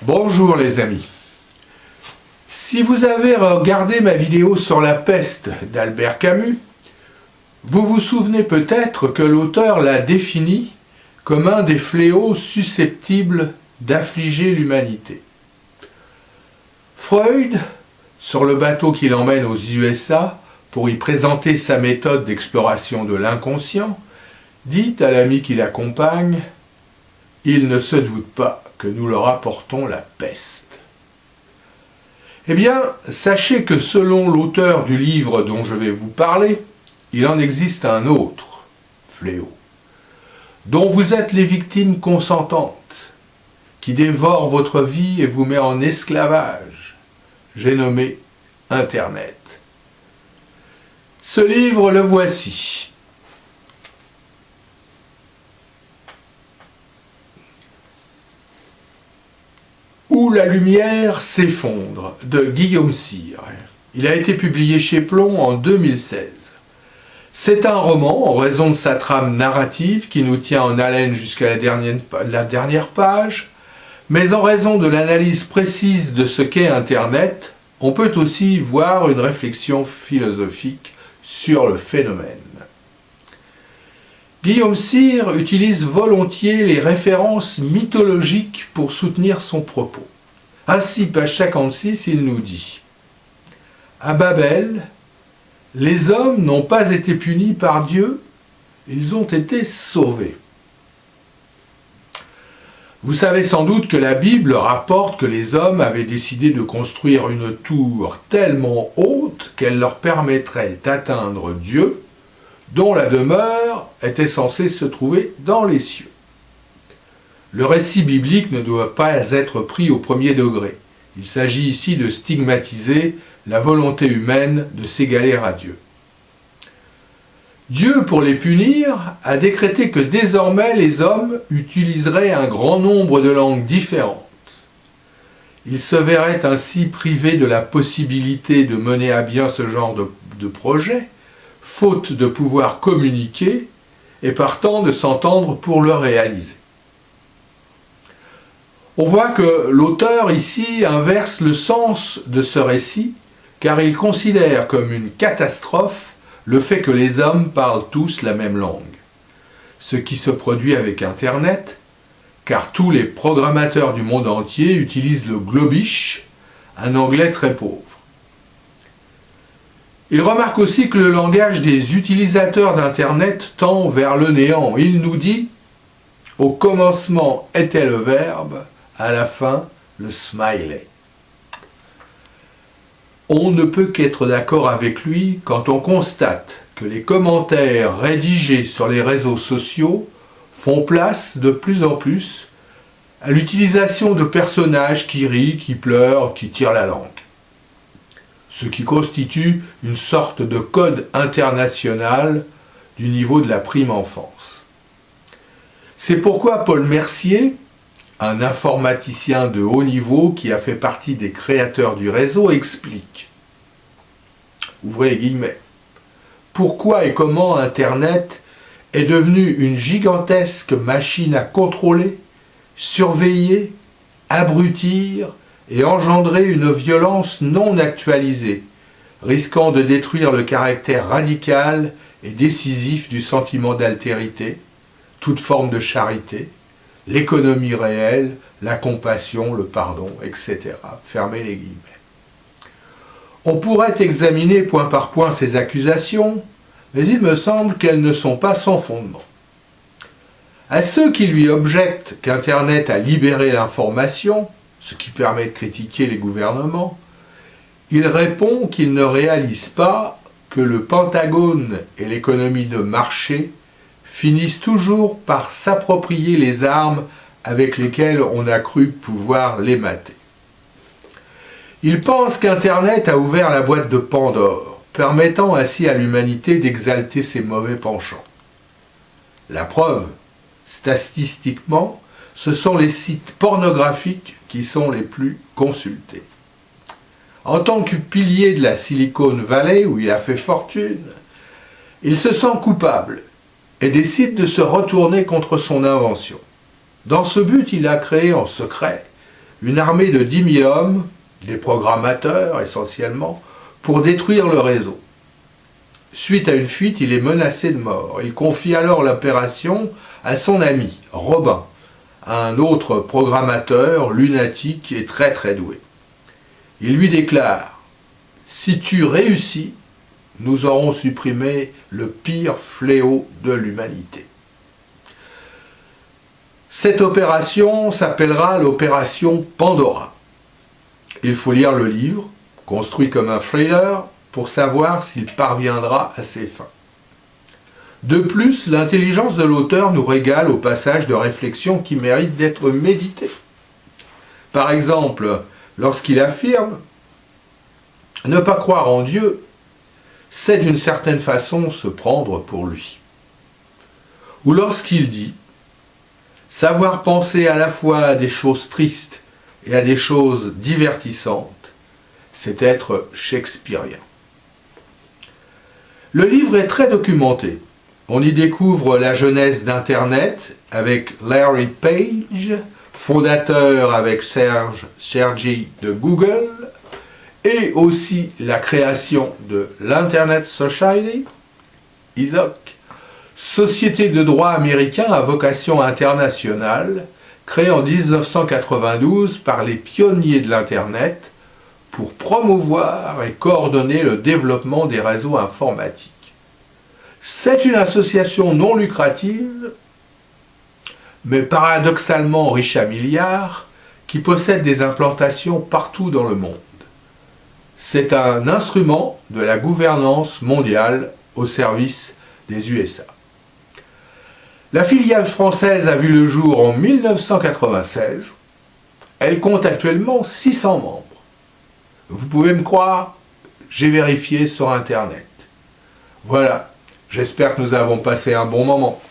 Bonjour les amis. Si vous avez regardé ma vidéo sur la peste d'Albert Camus, vous vous souvenez peut-être que l'auteur l'a défini comme un des fléaux susceptibles d'affliger l'humanité. Freud, sur le bateau qui l'emmène aux USA pour y présenter sa méthode d'exploration de l'inconscient, dit à l'ami qui l'accompagne « Il ne se doute pas que nous leur apportons la peste ». Eh bien, sachez que selon l'auteur du livre dont je vais vous parler, il en existe un autre fléau, dont vous êtes les victimes consentantes, qui dévore votre vie et vous met en esclavage. J'ai nommé Internet. Ce livre, le voici. Où la lumière s'effondre, de Guillaume Sire. Il a été publié chez Plomb en 2016. C'est un roman en raison de sa trame narrative qui nous tient en haleine jusqu'à la dernière page, mais en raison de l'analyse précise de ce qu'est Internet, on peut aussi voir une réflexion philosophique sur le phénomène. Guillaume Sire utilise volontiers les références mythologiques pour soutenir son propos. Ainsi, page 56, il nous dit « À Babel, les hommes n'ont pas été punis par Dieu, ils ont été sauvés. » Vous savez sans doute que la Bible rapporte que les hommes avaient décidé de construire une tour tellement haute qu'elle leur permettrait d'atteindre Dieu, dont la demeure était censée se trouver dans les cieux. Le récit biblique ne doit pas être pris au premier degré. Il s'agit ici de stigmatiser la volonté humaine de s'égaler à Dieu. Dieu, pour les punir, a décrété que désormais les hommes utiliseraient un grand nombre de langues différentes. Ils se verraient ainsi privés de la possibilité de mener à bien ce genre de projet, faute de pouvoir communiquer et partant de s'entendre pour le réaliser. On voit que l'auteur ici inverse le sens de ce récit, car il considère comme une catastrophe le fait que les hommes parlent tous la même langue. Ce qui se produit avec Internet, car tous les programmateurs du monde entier utilisent le globish, un anglais très pauvre. Il remarque aussi que le langage des utilisateurs d'Internet tend vers le néant. Il nous dit « Au commencement était le verbe, à la fin le smiley ». On ne peut qu'être d'accord avec lui quand on constate que les commentaires rédigés sur les réseaux sociaux font place de plus en plus à l'utilisation de personnages qui rient, qui pleurent, qui tirent la langue. Ce qui constitue une sorte de code international du niveau de la prime enfance. C'est pourquoi Paul Mercier, un informaticien de haut niveau qui a fait partie des créateurs du réseau, explique, ouvrez les guillemets, pourquoi et comment Internet est devenu une gigantesque machine à contrôler, surveiller, abrutir et engendrer une violence non actualisée, risquant de détruire le caractère radical et décisif du sentiment d'altérité, toute forme de charité, l'économie réelle, la compassion, le pardon, etc. Fermez les guillemets. On pourrait examiner point par point ces accusations, mais il me semble qu'elles ne sont pas sans fondement. À ceux qui lui objectent qu'Internet a libéré l'information, ce qui permet de critiquer les gouvernements, il répond qu'il ne réalise pas que le Pentagone et l'économie de marché finissent toujours par s'approprier les armes avec lesquelles on a cru pouvoir les mater. Il pense qu'Internet a ouvert la boîte de Pandore, permettant ainsi à l'humanité d'exalter ses mauvais penchants. La preuve, statistiquement, ce sont les sites pornographiques qui sont les plus consultés. En tant que pilier de la Silicon Valley, où il a fait fortune, il se sent coupable et décide de se retourner contre son invention. Dans ce but, il a créé en secret une armée de 10 000 hommes, des programmateurs essentiellement, pour détruire le réseau. Suite à une fuite, il est menacé de mort. Il confie alors l'opération à son ami, Robin, un autre programmateur lunatique et très très doué. Il lui déclare « Si tu réussis, nous aurons supprimé le pire fléau de l'humanité. » Cette opération s'appellera l'opération Pandora. Il faut lire le livre, construit comme un thriller, pour savoir s'il parviendra à ses fins. De plus, l'intelligence de l'auteur nous régale au passage de réflexions qui méritent d'être méditées. Par exemple, lorsqu'il affirme « Ne pas croire en Dieu, c'est d'une certaine façon se prendre pour lui. » Ou lorsqu'il dit « Savoir penser à la fois à des choses tristes et à des choses divertissantes, c'est être shakespearien. » Le livre est très documenté. On y découvre la genèse d'Internet avec Larry Page, fondateur avec Sergey de Google, et aussi la création de l'Internet Society, ISOC, société de droit américain à vocation internationale, créée en 1992 par les pionniers de l'Internet pour promouvoir et coordonner le développement des réseaux informatiques. C'est une association non lucrative, mais paradoxalement riche à milliards, qui possède des implantations partout dans le monde. C'est un instrument de la gouvernance mondiale au service des USA. La filiale française a vu le jour en 1996. Elle compte actuellement 600 membres. Vous pouvez me croire, j'ai vérifié sur Internet. Voilà, j'espère que nous avons passé un bon moment.